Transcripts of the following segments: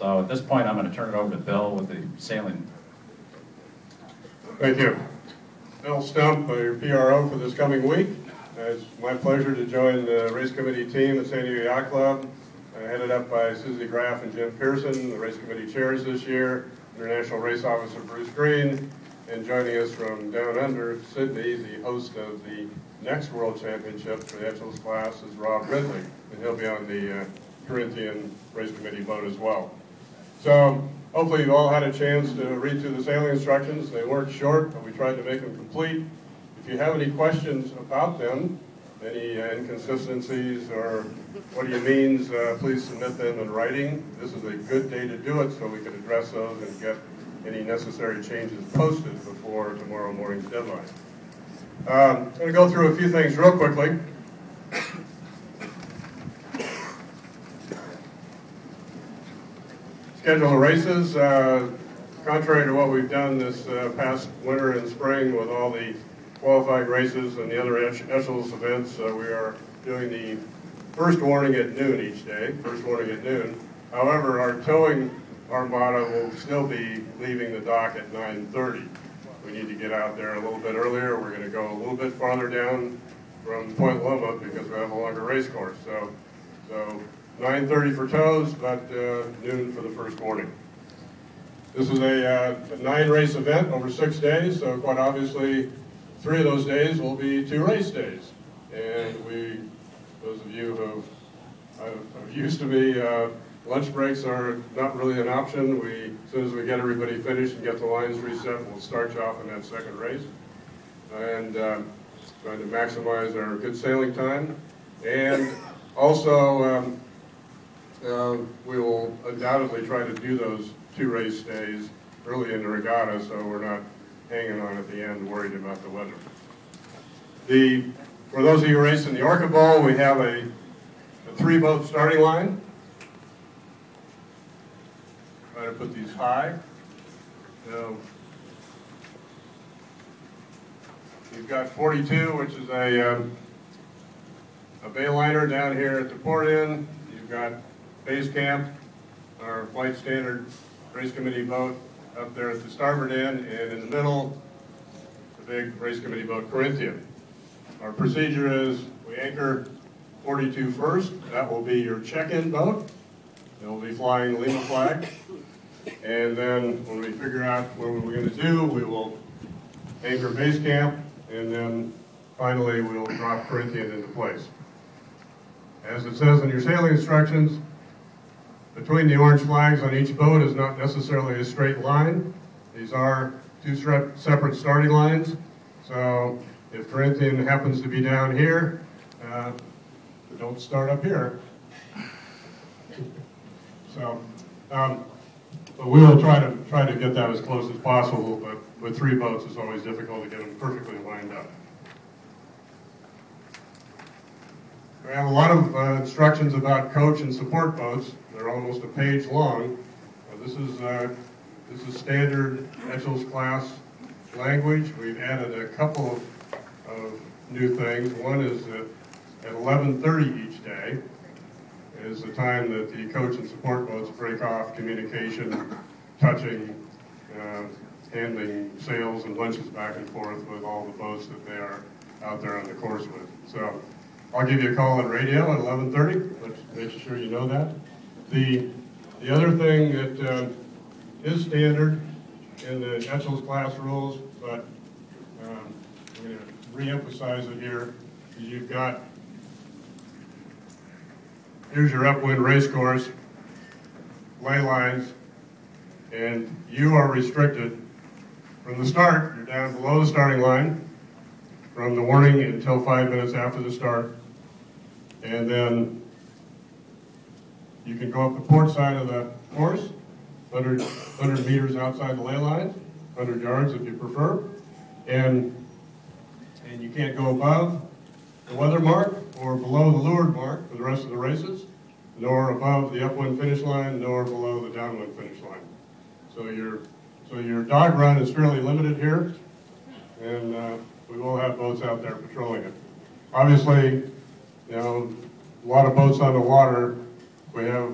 So at this point, I'm going to turn it over to Bill with the sailing. Thank you. Bill Stump, your PRO for this coming week. It's my pleasure to join the race committee team at San Diego Yacht Club, headed up by Susie Graff and Jim Pearson, the race committee chairs this year, International Race Officer Bruce Green, and joining us from down under, Sydney, the host of the next World Championship for the Etchells class is Rob Ridley, and he'll be on the Corinthian race committee boat as well. So hopefully you've all had a chance to read through the sailing instructions. They weren't short, but we tried to make them complete. If you have any questions about them, any inconsistencies or what he means, please submit them in writing. This is a good day to do it so we can address those and get any necessary changes posted before tomorrow morning's deadline. I'm going to go through a few things real quickly. Schedule of races. Contrary to what we've done this past winter and spring with all the qualifying races and the other Etchells events, we are doing the first warning at noon each day, first warning at noon. However, our towing armada will still be leaving the dock at 9:30. We need to get out there a little bit earlier. We're going to go a little bit farther down from Point Loma because we have a longer race course. So 9:30 for tows, but noon for the first warning. This is a 9-race event over 6 days, so quite obviously 3 of those days will be 2 race days. And those of you who have used to me, lunch breaks are not really an option. As soon as we get everybody finished and get the lines reset, we'll start you off in that second race. And trying to maximize our good sailing time. And also, we will undoubtedly try to do those 2 race days early in the regatta so we're not hanging on at the end worried about the weather. For those of you racing the Orca Bowl, we have a 3-boat starting line. Try to put these high. So you've got 42, which is a bay liner down here at the port end. You've got Base Camp, our flight standard race committee boat up there at the starboard end, and in the middle, the big race committee boat, Corinthian. Our procedure is we anchor 42 first. That will be your check-in boat. It will be flying the Lima flag. And then when we figure out what we're going to do, we will anchor Base Camp, and then finally we'll drop Corinthian into place. As it says in your sailing instructions, between the orange flags on each boat is not necessarily a straight line. These are 2 separate starting lines. So if Corinthian happens to be down here, don't start up here. So, but we will try to get that as close as possible. But with 3 boats, it's always difficult to get them perfectly lined up. We have a lot of instructions about coach and support boats. They're almost a page long. This is standard Etchells class language. We've added a couple of new things. One is that at 11:30 each day is the time that the coach and support boats break off communication, touching, handing sails and lunches back and forth with all the boats that they are out there on the course with. So I'll give you a call on radio at 11:30. Let's make sure you know that. The other thing that is standard in the Etchells class rules, but I'm going to re-emphasize it here, is you've got, here's your upwind race course, lay lines, and you are restricted from the start. You're down below the starting line from the warning until 5 minutes after the start. And then you can go up the port side of the course, 100 meters outside the ley lines, 100 yards if you prefer. And you can't go above the weather mark or below the leeward mark for the rest of the races, nor above the upwind finish line, nor below the downwind finish line. So your dog run is fairly limited here, and we will have boats out there patrolling it. Obviously, you know, a lot of boats on the water. We have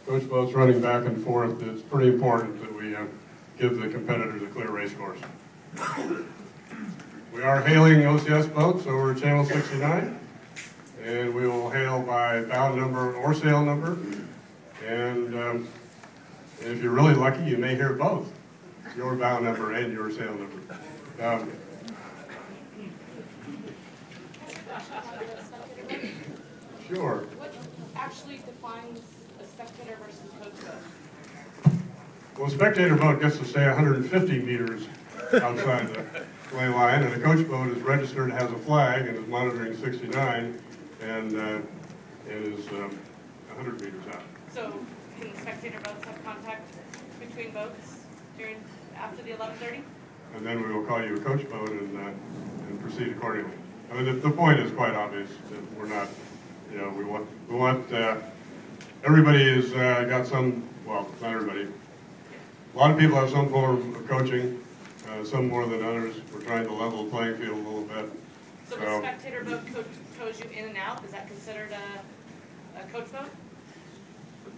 coach boats running back and forth, it's pretty important that we give the competitors a clear race course. We are hailing OCS boats over Channel 69, and we will hail by bow number or sail number. And if you're really lucky, you may hear both, your bow number and your sail number. Sure. What actually defines a spectator versus coach boat? Well, a spectator boat gets to stay 150 meters outside the ley line, and a coach boat is registered, has a flag, and is monitoring 69, and is 100 meters out. So can spectator boats have contact between boats after the 11:30? And then we will call you a coach boat and proceed accordingly. I mean, the point is quite obvious that we're not, you know, we want everybody has got some, well, not everybody. A lot of people have some form of coaching, some more than others. We're trying to level the playing field a little bit. So the spectator boat tows you in and out, is that considered a coach boat?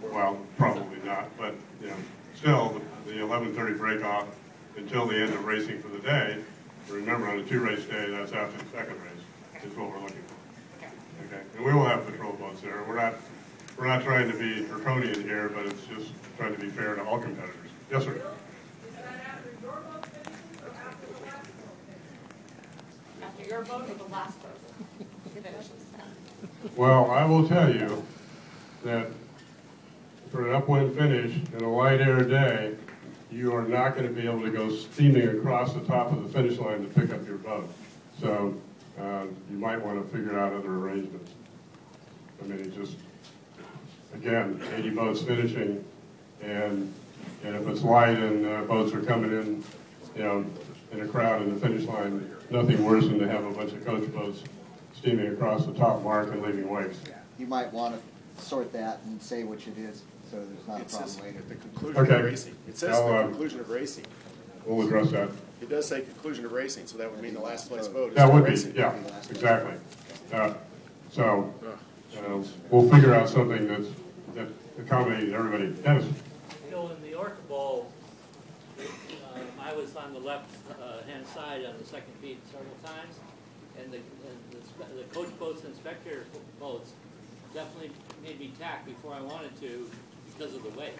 Well, probably not, but you know, still the 11:30 break off until the end of racing for the day. Remember, on a 2-race day, that's after the second race. Is what we're looking for. Okay, and we will have patrol boats there. We're not trying to be draconian here, but it's just trying to be fair to all competitors. Yes, sir. Is that after your boat finishes or after the last boat? After your boat or the last boat finishes? Well, I will tell you that for an upwind finish in a light air day, you are not going to be able to go steaming across the top of the finish line to pick up your boat. So you might want to figure out other arrangements. I mean, it's just, again, 80 boats finishing, and if it's light and boats are coming in, you know, in a crowd in the finish line, nothing worse than to have a bunch of coach boats steaming across the top mark and leaving wakes. You might want to sort that and say which it is, so there's not a problem later. At the conclusion of racing. It says the conclusion of racing. We'll address that. It does say conclusion of racing, so that would mean the last place boat is That would be, racing. yeah, exactly. So we'll figure out something that accommodates everybody. Dennis? You know, in the Orca Bowl, I was on the left-hand side on the second beat several times, and the coach boats and spectator boats definitely made me tack before I wanted to because of the wake.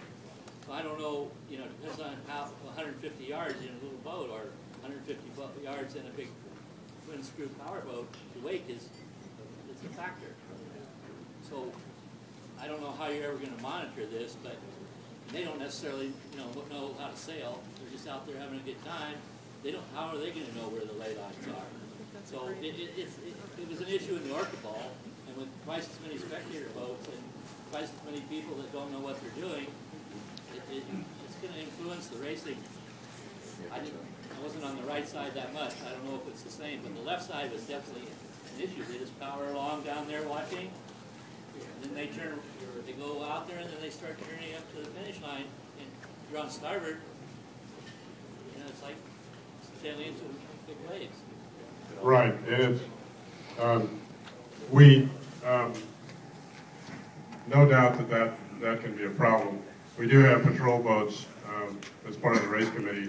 So I don't know, you know, it depends on how 150 yards in a little boat or 150 yards in a big twin screw power boat, the wake is a factor. So I don't know how you're ever going to monitor this, but they don't necessarily, you know how to sail. They're just out there having a good time. How are they going to know where the ley lines are? So it was an issue in the Orca Bowl, and with twice as many spectator boats and twice as many people that don't know what they're doing, it's going to influence the racing. I wasn't on the right side that much. I don't know if it's the same, but the left side was definitely an issue. They just power along down there watching, and then they go out there, and then they start turning up to the finish line, and you're on starboard. You know, it's like sailing into big waves. Right, and we no doubt that can be a problem. We do have patrol boats as part of the race committee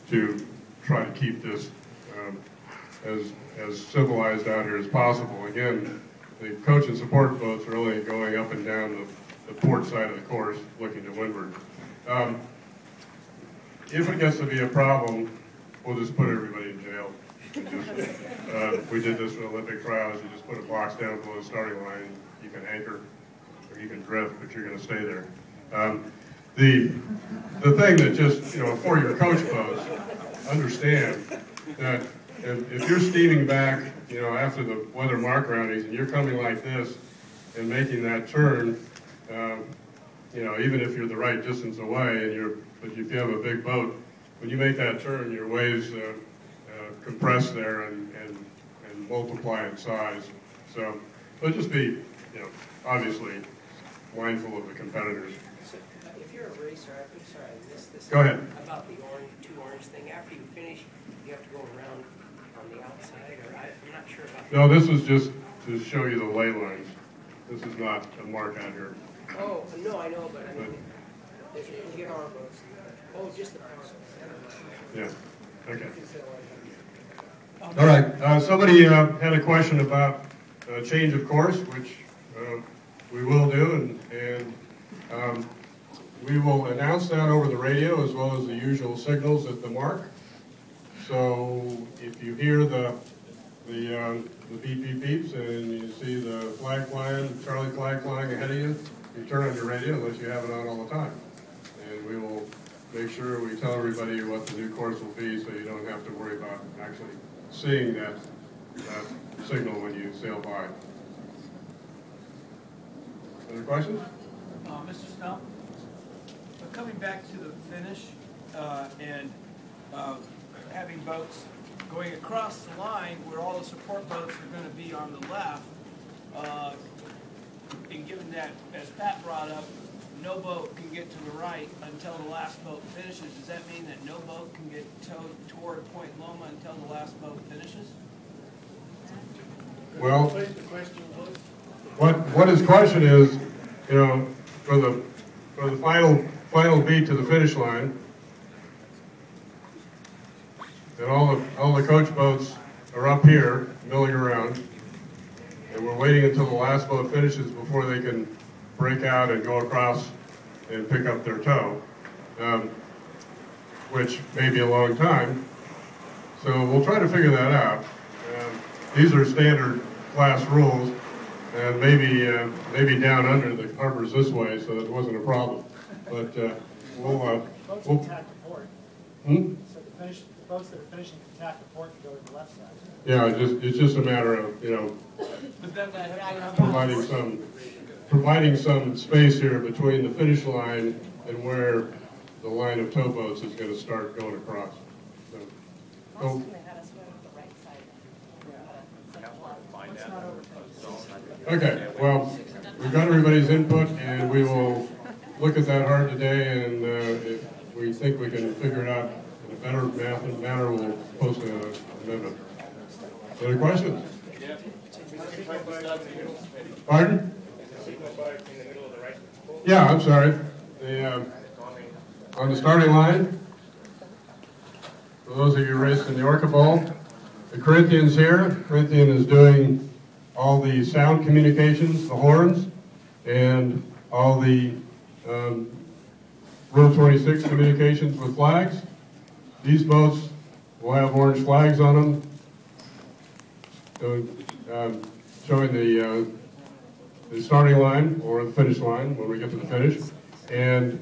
to try to keep this as civilized out here as possible. Again, the coach and support boats are only going up and down the port side of the course, looking to windward. If it gets to be a problem, we'll just put everybody in jail. We did this for Olympic trials. You just put a box down below the starting line. You can anchor or you can drift, but you're going to stay there. The thing that just, you know, for your coach boats, understand that if you're steaming back, you know, after the weather mark roundings and you're coming like this and making that turn, you know, even if you're the right distance away, but if you have a big boat, when you make that turn, your waves compress there and multiply in size. So just be, you know, obviously mindful of the competitors. So, if you're a racer, I'm sorry, I missed this. Go ahead. About the two orange thing. After you finish, you have to go around on the outside, or I'm not sure about that. No, this is just to show you the ley lines. This is not a mark out here. Oh, no, I know, but I mean, if you get our boats, oh, just the power boats. Yeah, okay. All right, somebody had a question about change of course, which we will do, and we will announce that over the radio as well as the usual signals at the mark. So if you hear the beep beep beeps and you see the flag flying, Charlie flag flying ahead of you, you turn on your radio unless you have it on all the time. And we will make sure we tell everybody what the new course will be so you don't have to worry about actually seeing that signal when you sail by. Other questions? Mr. Stump, coming back to the finish and having boats going across the line where all the support boats are going to be on the left, and given that, as Pat brought up, no boat can get to the right until the last boat finishes, does that mean that no boat can get towed toward Point Loma until the last boat finishes? Well, what his question is, you know, for the final beat to the finish line, and all the coach boats are up here milling around, and we're waiting until the last boat finishes before they can break out and go across and pick up their tow, which may be a long time. So we'll try to figure that out. These are standard class rules, and maybe down under the harbor's this way, so it wasn't a problem. But we'll tack to port. So the boats that are finishing can tack to port and go to the left side. Yeah, it's just a matter of, you know, providing some space here between the finish line and where the line of towboats is going to start going across. So, Most of them had us go to the right side. okay, well, we've got everybody's input, and we will look at that hard today, and if we think we can figure it out in a better manner, we'll post an amendment. Any questions? Pardon? Yeah, I'm sorry. On the starting line, for those of you raced in the Orca Bowl, the Corinthian's here. Corinthian is doing all the sound communications, the horns, and all the Rule 26 communications with flags. These boats will have orange flags on them, so, showing the starting line or the finish line when we get to the finish. And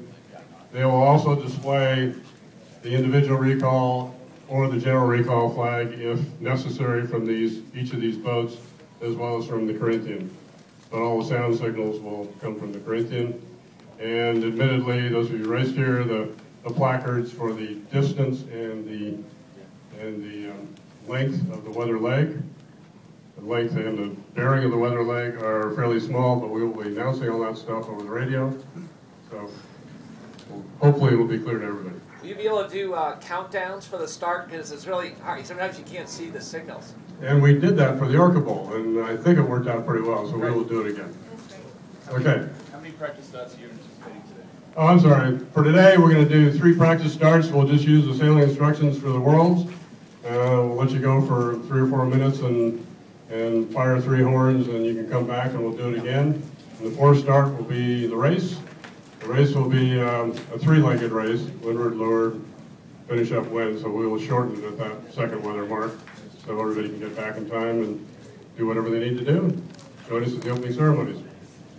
they will also display the individual recall or the general recall flag if necessary from each of these boats, as well as from the Corinthian. But all the sound signals will come from the Corinthian. And admittedly, those of you who raced here, the placards for the distance and the length of the weather leg, the length and the bearing of the weather leg are fairly small, but we will be announcing all that stuff over the radio. So hopefully it will be clear to everybody. Will you be able to do countdowns for the start? Because it's really hard. Sometimes you can't see the signals. And we did that for the Orca Bowl, and I think it worked out pretty well, so we will do it again. Okay. How many practice starts are you anticipating today? Oh, I'm sorry. For today, we're going to do 3 practice starts. We'll just use the sailing instructions for the Worlds. We'll let you go for 3 or 4 minutes and fire 3 horns, and you can come back and we'll do it again. And the 4th start will be the race. The race will be a 3-legged race, windward, leeward, finish up wind, so we will shorten it at that second weather mark so everybody can get back in time and do whatever they need to do. Join us at the opening ceremonies.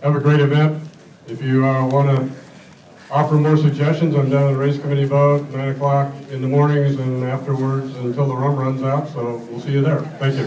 Have a great event. If you want to offer more suggestions, I'm down at the race committee boat, 9 o'clock in the mornings and afterwards until the rum runs out, so we'll see you there. Thank you.